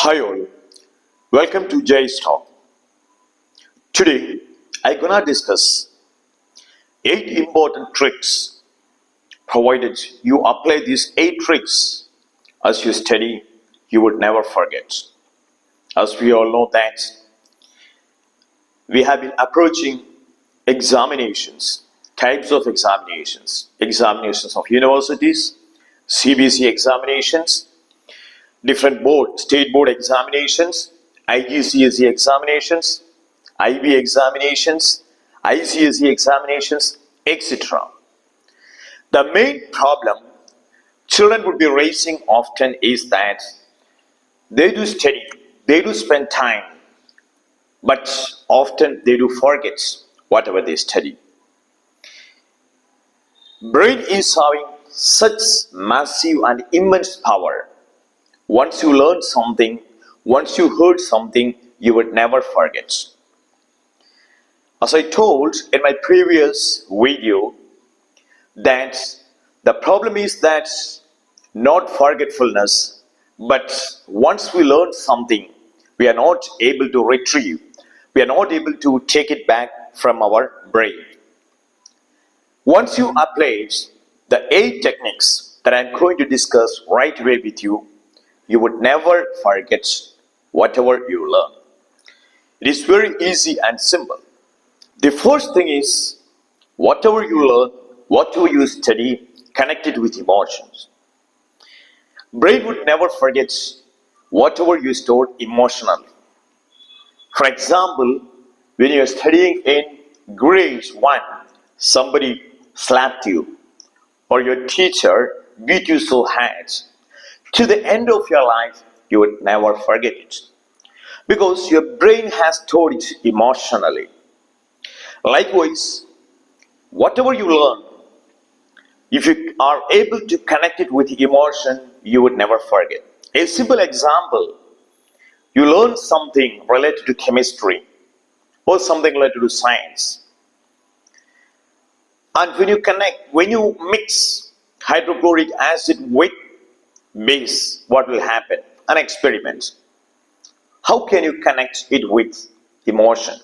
Hi all, welcome to Jay's Talk. Today I'm gonna discuss 8 important tricks. Provided you apply these 8 tricks as you study, you would never forget. As we all know that we have been approaching examinations, types of examinations of universities, CBC examinations, different state board examinations, IGCSE examinations, IB examinations, ICSE examinations, etc. The main problem children would be raising often is that they do study, they do spend time, but often they do forget whatever they study. Brain is having such massive and immense power. Once you learn something, once you heard something, you would never forget. As I told in my previous video, that the problem is that not forgetfulness, but once we learn something, we are not able to retrieve, we are not able to take it back from our brain. Once you apply the 8 techniques that I am going to discuss right away with you, you would never forget whatever you learn. It is very easy and simple. The first thing is, whatever you learn, whatever you study, connect it with emotions. Brain would never forget whatever you stored emotionally. For example, when you are studying in grade 1, somebody slapped you, or your teacher beat you so hard. To the end of your life, you would never forget it. Because your brain has stored it emotionally. Likewise, whatever you learn, if you are able to connect it with emotion, you would never forget. A simple example, you learn something related to chemistry or something related to science. And when you mix hydrochloric acid with base, what will happen? An experiment. How can you connect it with emotion?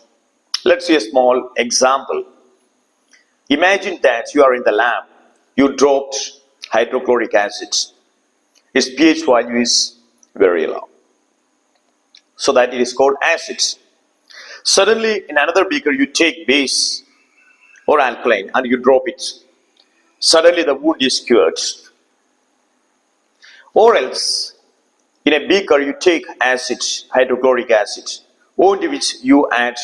Let's see a small example. Imagine that you are in the lab. You dropped hydrochloric acid. Its pH value is very low, so that it is called acid. Suddenly, in another beaker, you take base or alkaline and you drop it. Suddenly, the wound is cured. Or else, in a beaker, you take acid, hydrochloric acid, onto which you add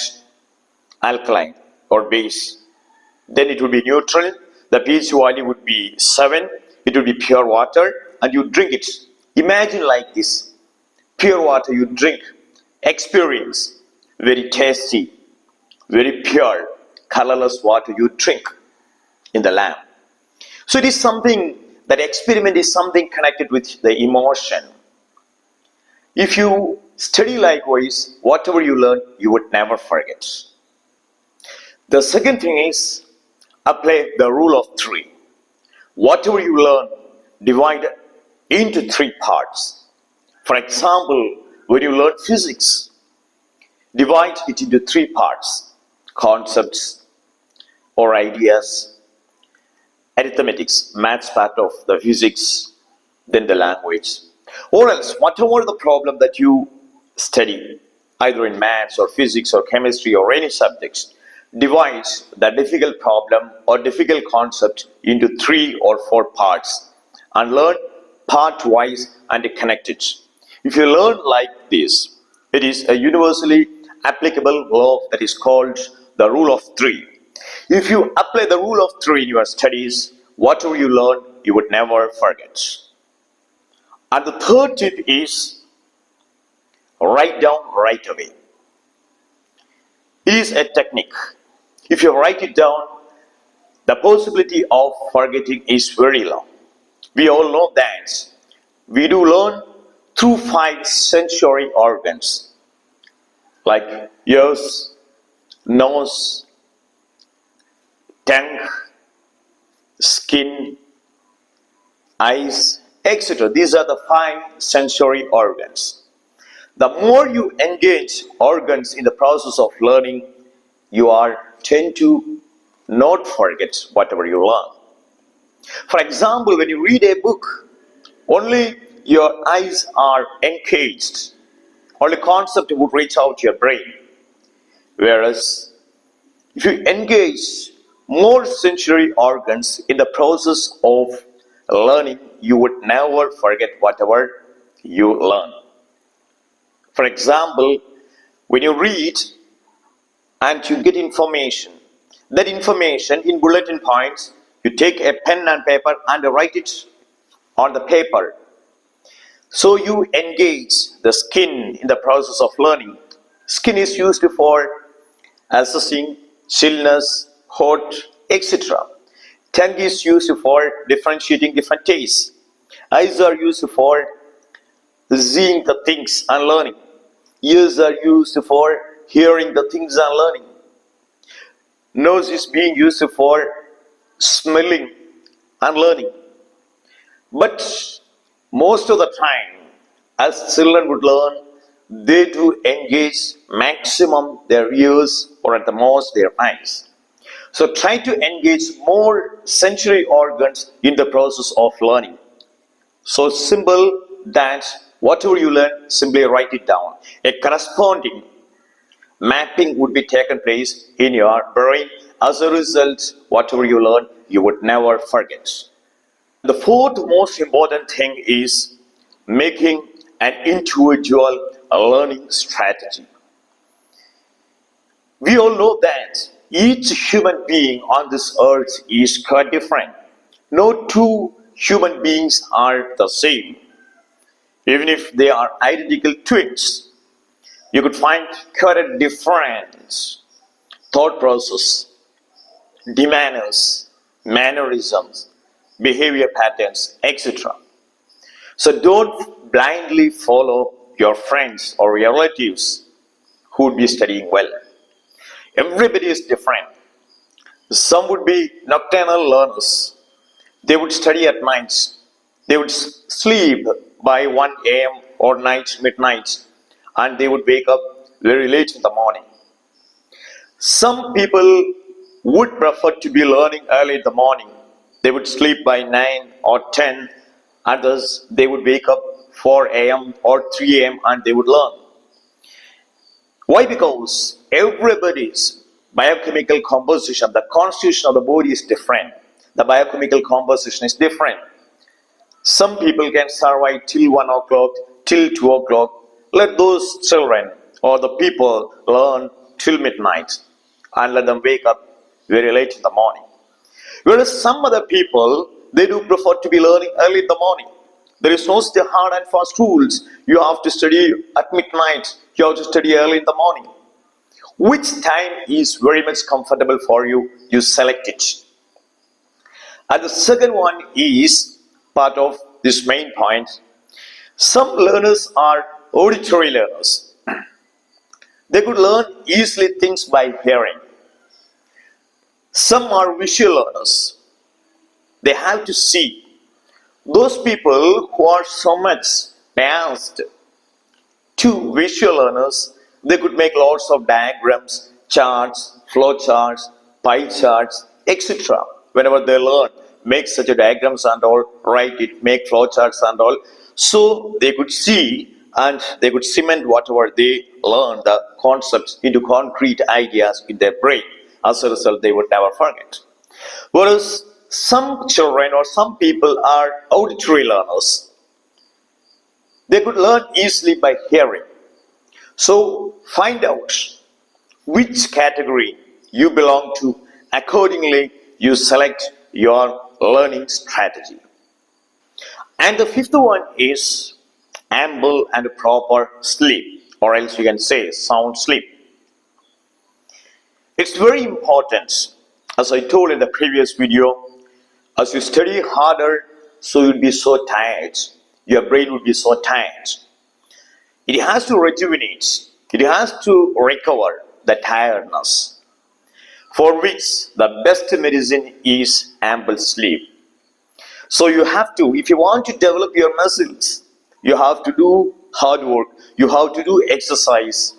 alkaline or base. Then it will be neutral. The pH value would be 7. It will be pure water, and you drink it. Imagine like this: pure water you drink, experience very tasty, very pure, colorless water you drink in the lab. So it is something, that experiment is something connected with the emotion. If you study likewise, whatever you learn, you would never forget. The second thing is, apply the rule of 3. Whatever you learn, divide into 3 parts. For example, when you learn physics, divide it into 3 parts: concepts or ideas, arithmetics, maths part of the physics, then the language. Or else, whatever the problem that you study, either in maths or physics or chemistry or any subjects, divide the difficult problem or difficult concept into 3 or 4 parts and learn part-wise and connect it. If you learn like this, it is a universally applicable law that is called the rule of 3. If you apply the rule of 3 in your studies, whatever you learn, you would never forget. And the third tip is, write down right away. It is a technique. If you write it down, the possibility of forgetting is very low. We all know that we do learn through 5 sensory organs, like ears, nose, tongue, skin, eyes, etc. These are the 5 sensory organs. The more you engage organs in the process of learning, you tend to not forget whatever you learn. For example, when you read a book, only your eyes are engaged. Only concept would reach out to your brain. Whereas if you engage more sensory organs in the process of learning, you would never forget whatever you learn. For example, when you read and you get information, that information in bulletin points, you take a pen and paper and write it on the paper. So you engage the skin in the process of learning. Skin is used for assessing chillness, hot, etc. Tongue is used for differentiating different tastes. Eyes are used for seeing the things and learning. Ears are used for hearing the things and learning. Nose is being used for smelling and learning. But most of the time, as children would learn, they do engage maximum their ears or at the most their eyes. So try to engage more sensory organs in the process of learning. So simple that whatever you learn, simply write it down. A corresponding mapping would be taken place in your brain. As a result, whatever you learn, you would never forget. The fourth most important thing is making an individual learning strategy. We all know that each human being on this earth is quite different. No two human beings are the same. Even if they are identical twins, you could find quite a different thought process, demeanors, mannerisms, behavior patterns, etc. So don't blindly follow your friends or your relatives who would be studying well. Everybody is different. Some would be nocturnal learners. They would study at night. They would sleep by 1 a.m. or midnight, and they would wake up very late in the morning. Some people would prefer to be learning early in the morning. They would sleep by 9 or 10. Others, they would wake up 4 a.m. or 3 a.m. and they would learn. Why? Because everybody's biochemical composition, the constitution of the body is different. The biochemical composition is different. Some people can survive till 1 o'clock, till 2 o'clock. Let those children or the people learn till midnight and let them wake up very late in the morning. Whereas some other people, they do prefer to be learning early in the morning. There is no hard and fast rules. You have to study at midnight. You have to study early in the morning. Which time is very much comfortable for you, you select it. And the second one is part of this main point. Some learners are auditory learners. They could learn easily things by hearing. Some are visual learners. They have to see. Those people who are so much biased to visual learners, they could make lots of diagrams, charts, flow charts, pie charts, etc. Whenever they learn, make such a diagrams and all, write it, make flow charts and all. So they could see and they could cement whatever they learn, the concepts, into concrete ideas in their brain. As a result, they would never forget. Whereas some children or some people are auditory learners. They could learn easily by hearing. So find out which category you belong to. Accordingly, you select your learning strategy. And the fifth one is ample and proper sleep, or else you can say sound sleep. It's very important, as I told in the previous video, as you study harder, so you'll be so tired. Your brain will be so tired. It has to rejuvenate. It has to recover the tiredness, for which the best medicine is ample sleep. So you have to, if you want to develop your muscles, you have to do hard work. You have to do exercise.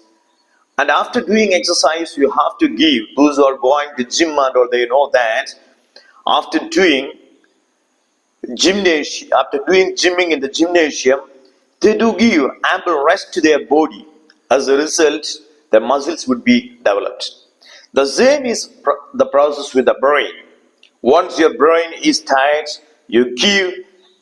And after doing exercise, you have to give. Those who are going to gym and all, they know that after doing after doing gymming in the gymnasium, they do give ample rest to their body. As a result, the muscles would be developed. The same is the process with the brain. Once your brain is tired, you give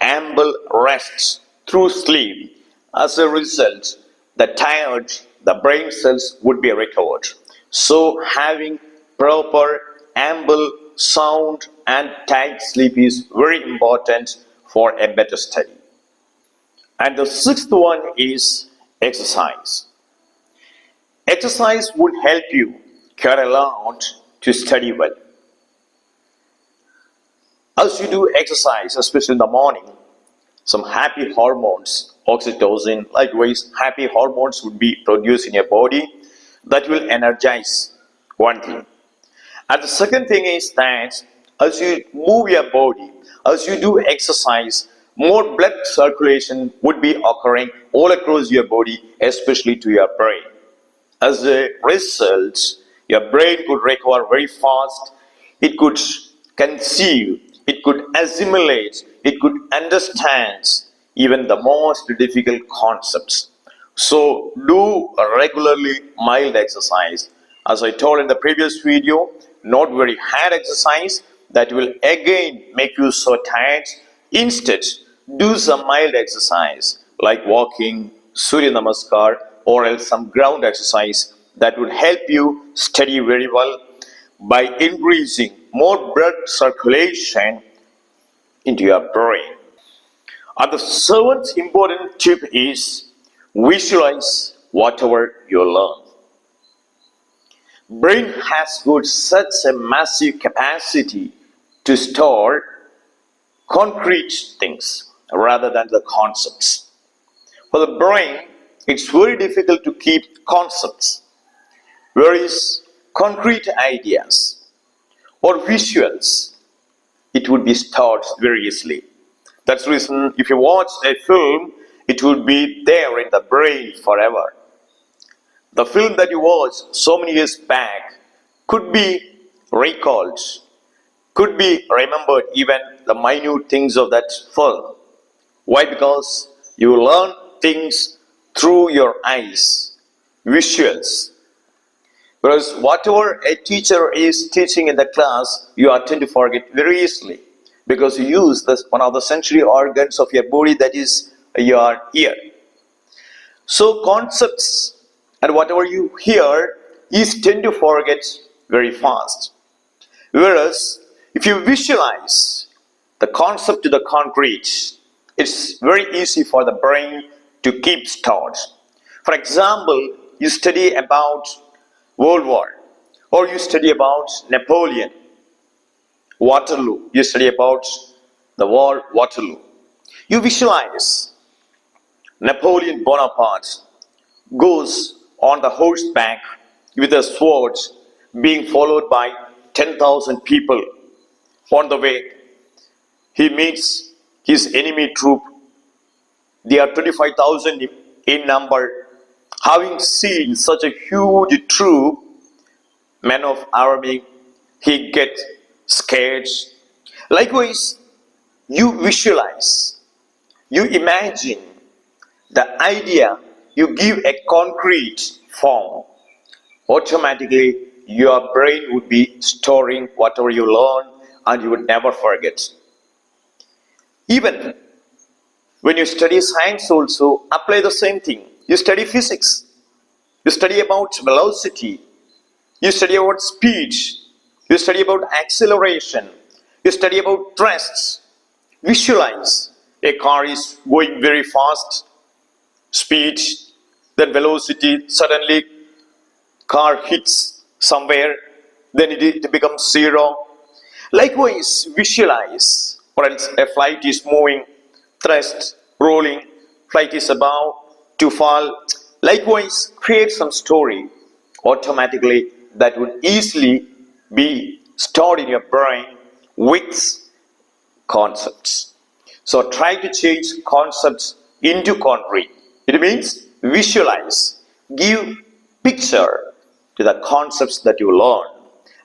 ample rest through sleep. As a result, the brain cells would be recovered. So having proper, ample, sound and tight sleep is very important for a better study. And the sixth one is exercise. Exercise would help you care a lot to study well. As you do exercise, especially in the morning, some happy hormones, oxytocin, likewise happy hormones would be produced in your body that will energize one thing. And the second thing is that as you move your body, as you do exercise, more blood circulation would be occurring all across your body, especially to your brain. As a result, your brain could recover very fast. It could conceive, it could assimilate, it could understand even the most difficult concepts. So do regularly mild exercise. As I told in the previous video, not very hard exercise that will again make you so tired. Instead, do some mild exercise like walking, Surya Namaskar, or else some ground exercise that would help you study very well by increasing more blood circulation into your brain. And the seventh important tip is visualize whatever you learn. Brain has got such a massive capacity to store concrete things rather than the concepts. For the brain, it's very difficult to keep concepts, whereas concrete ideas or visuals, it would be stored very easily. That's the reason if you watch a film, it would be there in the brain forever. The film that you watched so many years back could be recalled, could be remembered, even the minute things of that film. Why? Because you learn things through your eyes, visuals. Whereas whatever a teacher is teaching in the class, you tend to forget very easily because you use one of the sensory organs of your body, that is your ear. So concepts and whatever you hear is tend to forget very fast. Whereas if you visualize the concept to the concrete, it's very easy for the brain to keep stored. For example, you study about World War, or you study about Napoleon, Waterloo, you study about the war Waterloo. You visualize Napoleon Bonaparte goes on the horseback with a sword being followed by 10,000 people. On the way, he meets his enemy troop. They are 25,000 in number. Having seen such a huge troop, men of army, he gets scared. Likewise, you visualize, you imagine the idea, you give a concrete form. Automatically, your brain would be storing whatever you learn and you would never forget. Even when you study science also, apply the same thing. You study physics, you study about velocity, you study about speed, you study about acceleration, you study about thrusts. Visualize a car is going very fast, speed, then velocity, suddenly car hits somewhere, then it becomes zero. Likewise, visualize, or else a flight is moving, thrust, rolling, flight is about to fall. Likewise, create some story automatically that would easily be stored in your brain with concepts. So try to change concepts into concrete. It It means visualize, give picture to the concepts that you learn.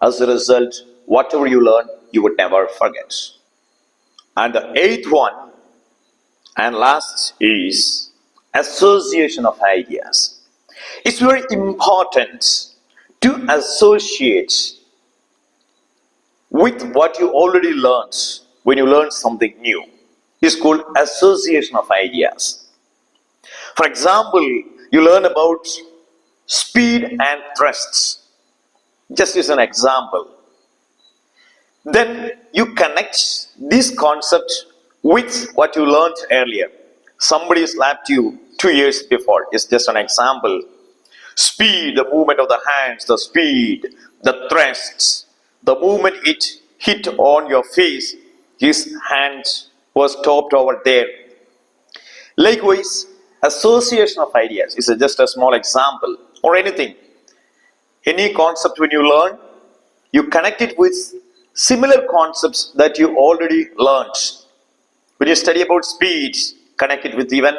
As a result, whatever you learn, you would never forget. And the eighth one and last is association of ideas. It's very important to associate with what you already learned when you learn something new. It's called association of ideas. For example, you learn about speed and thrusts. Just as an example. Then you connect this concept with what you learned earlier. Somebody slapped you 2 years before. It's just an example. Speed, the movement of the hands, the speed, the thrusts, the moment it hit on your face, his hand was stopped over there. Likewise, association of ideas is just a small example, or anything. Any concept when you learn, you connect it with similar concepts that you already learned. When you study about speed, connect it with even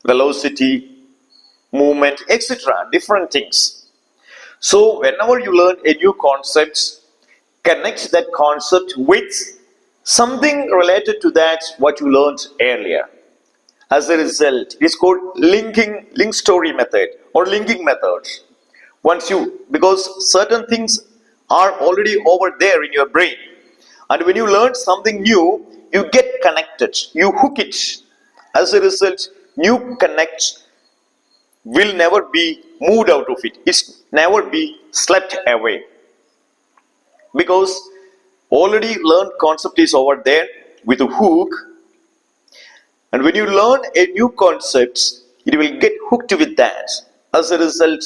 velocity, movement, etc. Different things. So whenever you learn a new concept, connect that concept with something related to that what you learned earlier. As a result, it's called link story method or linking method. Because certain things are already over there in your brain, and when you learn something new, you get connected, you hook it. As a result, new connect will never be moved out of it. It's never be slept away, because already learned concept is over there with a hook. And when you learn a new concept, it will get hooked with that. As a result,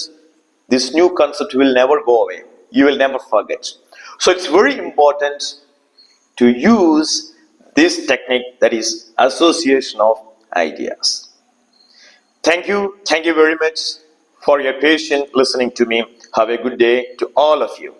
this new concept will never go away. You will never forget. So it's very important to use this technique, that is association of ideas. Thank you very much for your patience listening to me. Have a good day to all of you.